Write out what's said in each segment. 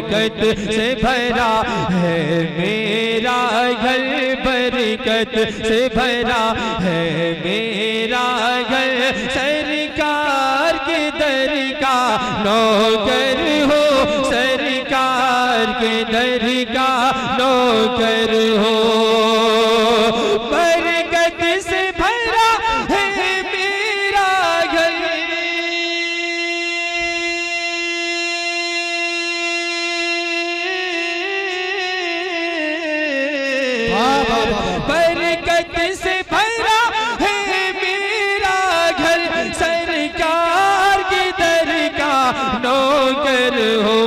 बरकत से भरा है मेरा घर, बरकत से भरा है मेरा घर। सरकार के दर का नौकर हो, सरकार के दर का नौकर हो। बरकत से भरा है मेरा घर, बरकत से भरा है मेरा घर। सरकार के दर का नौकर हो।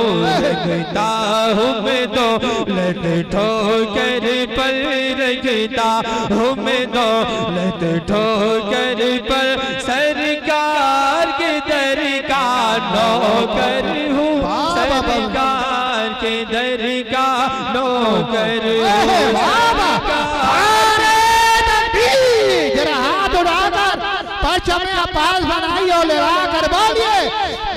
लगता हूँ मैं दौलत ठोकर पर, रखता हूँ मैं दौलत ठोकर पर। सरकार के दर का नौकर हूँ, सरकार के दर का नौकर हूँ। जरा हाथ उठाकर परचम का पास बनाइए और लगा कर बोलिए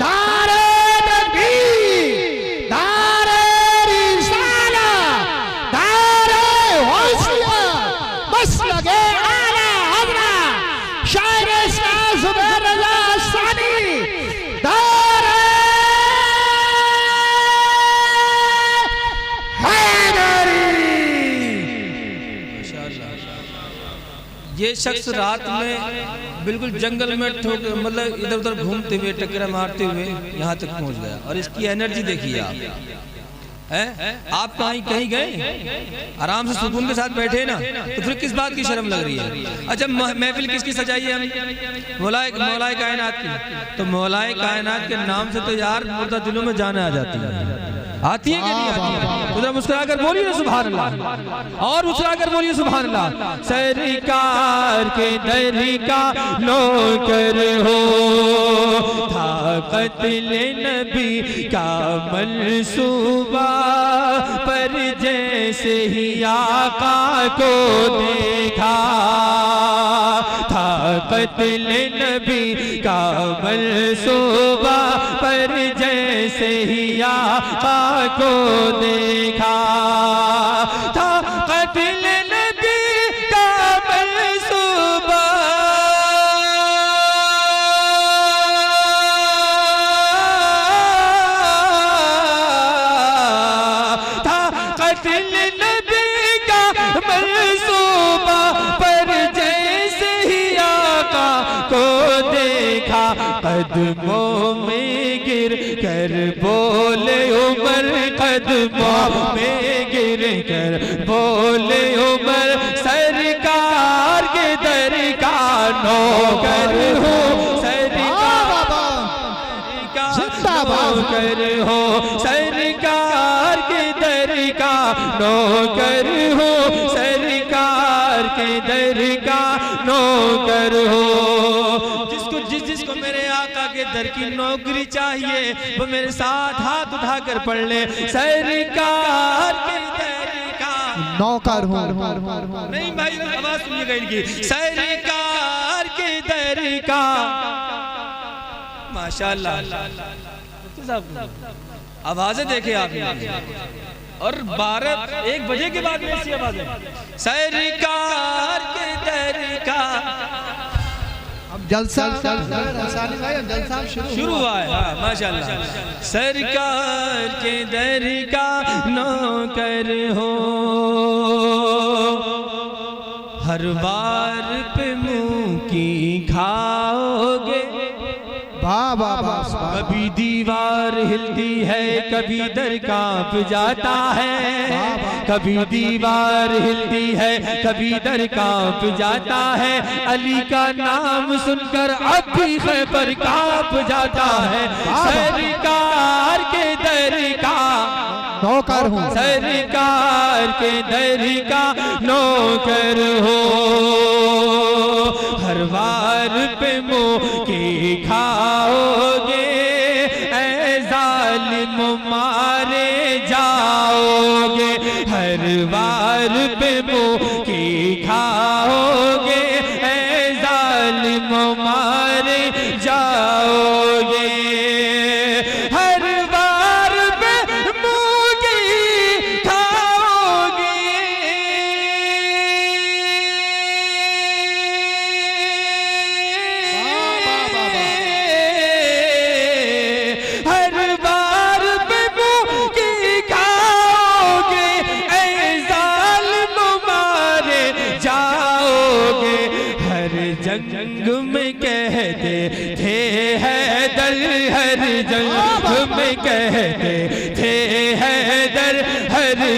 नारे तकबीर, नारे रिसाला, नारे हौसला, मसलके आला हज़रत शायर इस्लाम ज़ुबैर रज़ा सानी, नारे हैदरी। ये शख्स रात में बिल्कुल जंगल में ठोक मतलब इधर उधर घूमते हुए टकरा मारते हुए यहाँ तक पहुँच गया। और इसकी एनर्जी देखिए आप, आप कहीं गए आराम से सुकून के साथ बैठे ना, तो फिर किस बात की शर्म लग रही है। अच्छा महफिल किसकी सजाई है हम? मौलाए कायनात की। तो मौलाए कायनात के नाम से तो यार मुर्दा दिलों में जान आ जाती है, आती है कि नहीं आती है? तो मुस्कुरा कर बोलिए ना सुभान अल्लाह, और मुस्कुरा कर बोलिए सुभान अल्लाह। सरकार के दर का नौकर हो, था क़त्ल नबी का मंसूबा, पर जैसे ही आका को देखा, था क़त्ल नबी का मंसूबा, पर जैसे ही आका को देखा, था क़त्ल नबी का मंसूबा, था क़त्ल नबी का मंसूबा, पर जैसे ही आका को देखा, कदमों में गिर कर बोले उमर, कदमों में गिर कर बोले उमर, सरकार के दर का नौकर हो, सरकार का नौकर हो, सरकार के दर का नौकर हो, सरकार के दर का नौकर हो। जिसको मेरे आका के दर की नौकरी चाहिए वो मेरे साथ हाथ उठाकर पढ़ ले, सरकार के दर का नौकर हूँ। नहीं भाई आवाज सुनिएगा इनकी, सरकार के दर का। माशाल्लाह आवाजें देखे आप, और 12-1 बजे के बाद ऐसी आवाजें, सरकार के दर का। जलसा शुरू हुआ है, माशाल्लाह। सरकार के दर का नौकर हो, हर बार पे मुंह की खाओगे, कभी दीवार हिलती है, कभी दर कांप जाता है, कभी दीवार हिलती है, कभी दर कांप जाता है, अली का नाम सुनकर अब भी खैबर कांप जाता है, सरकार के दर का नौकर हूँ, सरकार के दर का नौकर हो, हर बार पे मुंह की खाओगे, ऐ जालिम मारे जाओगे, हर बार पे मुंह की खाओगे, ऐ जालिम मारे जाओगे, हर बार पे मुंह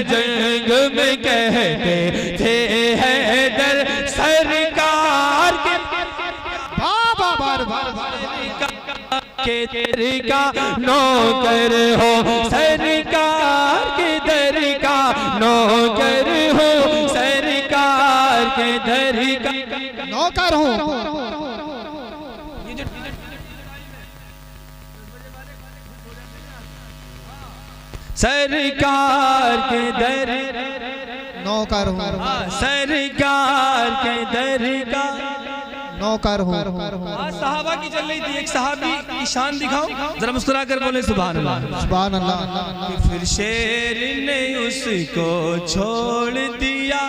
जंग में कहते थे हैदर सरकार के बाबा बार बार के दर का नौकर हो, सरकार के दर का नौकर हो, सरकार के दर का नौकर हूँ। सरकार के दर नौकर हूँ। सरकार के दर का नौकर हूँ। आज सहाबा की चल रही थी, एक सहाबी की शान दिखाओ, जरा मुस्कुरा कर बोले सुभान अल्लाह। सुभान अल्लाह। फिर शेर ने उसको छोड़ दिया,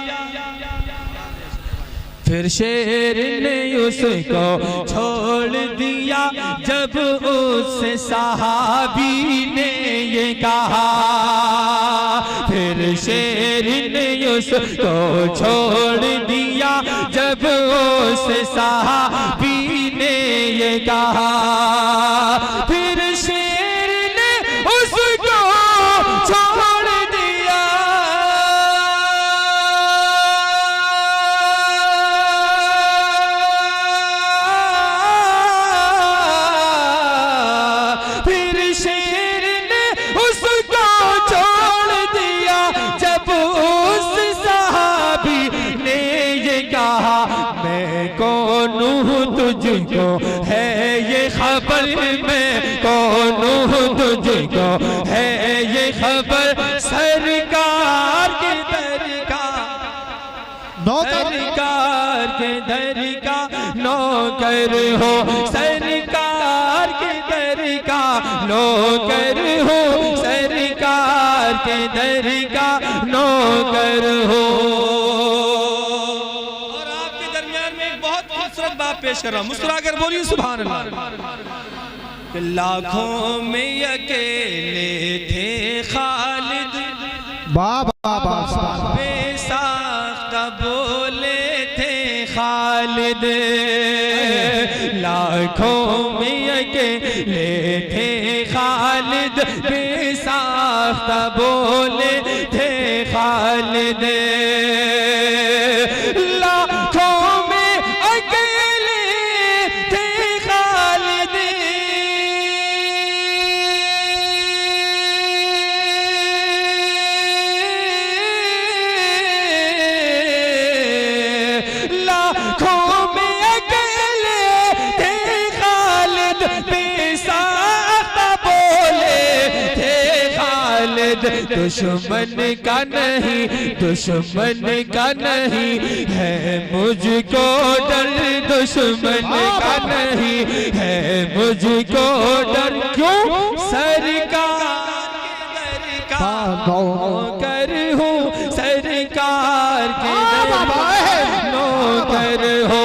फिर शेर ने उसको छोड़ दिया, जब उस सहाबी ने ये कहा। फिर शेर ने उसको छोड़ दिया, जब उस सहाबी ने ये कहा। फिर शेर ने उसको छोड़ दिया, फिर शेर ने उसको छोड़ दिया, जब उस सहाबी ने ये कहा। मैं कौन हूँ तुझको है ये खबर, मैं कौन हूँ तुझको है ये खबर, सरकार के दर का सरकार के दर का नौकर हो, सरकार के दर का नौकर हो, सरकार के दर का नौकर हो। और आपके दरमियान में एक बहुत खूबसूरत बात पेश कर रहा हूँ, मुस्कुरा कर बोलिए सुभान अल्लाह। कि लाखों में अकेले थे खालिद, बाबा बेसाख्ता बोले थे खालिद। लाखों में अकेले थे खालिद, बेसाख्ता बोले थे खालिद। लाखों में अकेले थे खालिद, लाखों में अकेले थे खालिद, बेसाख्ता बोले थे खालिद। दुश्मन का नहीं, दुश्मन का नहीं है मुझको डर, दुश्मन का नहीं है मुझको डर। क्यों? सरकार के दर का नौकर हूँ, सरकार के दर का नौकर हो,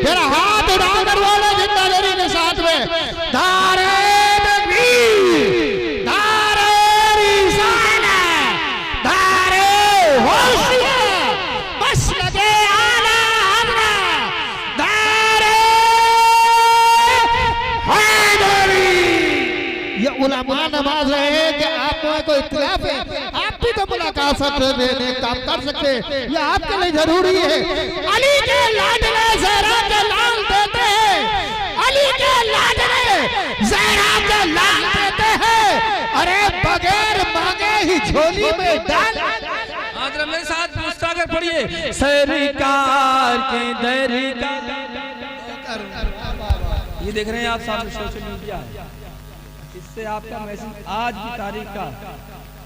तेरा हाथ उठाकर बोलो जिंदागिरी के साथ में, नारे तकबीर, नारे रिसालत, नारे होशियार, मसलके आला हज़रत, नारे हैदरी। ये उलमा नमाज रहे हैं कि आप में कोई इख्तिलाफ है, आप भी तो मुलाकात देने काम कर सकते हैं, ये आपके लिए जरूरी है। अली के लाडले ज़हरा के लाल देते हैं, अली के लाडले ज़हरा के लाल देते हैं, अरे बगैर मांगे ही झोली में डाल। आज मेरे साथ मुस्कुरा कर पढ़िए, सरकार के दर का। ये देख रहे हैं आप सामने सोशल मीडिया, इससे आपका मैसेज आज की तारीख का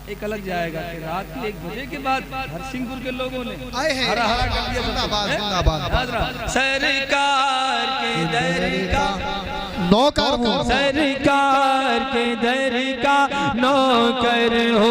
एक अलग जाएगा कि रात के 1 बजे के बाद हरसिंहपुर के लोगों ने हरा हरा कर दिया। जिंदाबाद जिंदाबाद। सरकार के दर का नौकर हूँ, सरकार के दर का नौकर हो,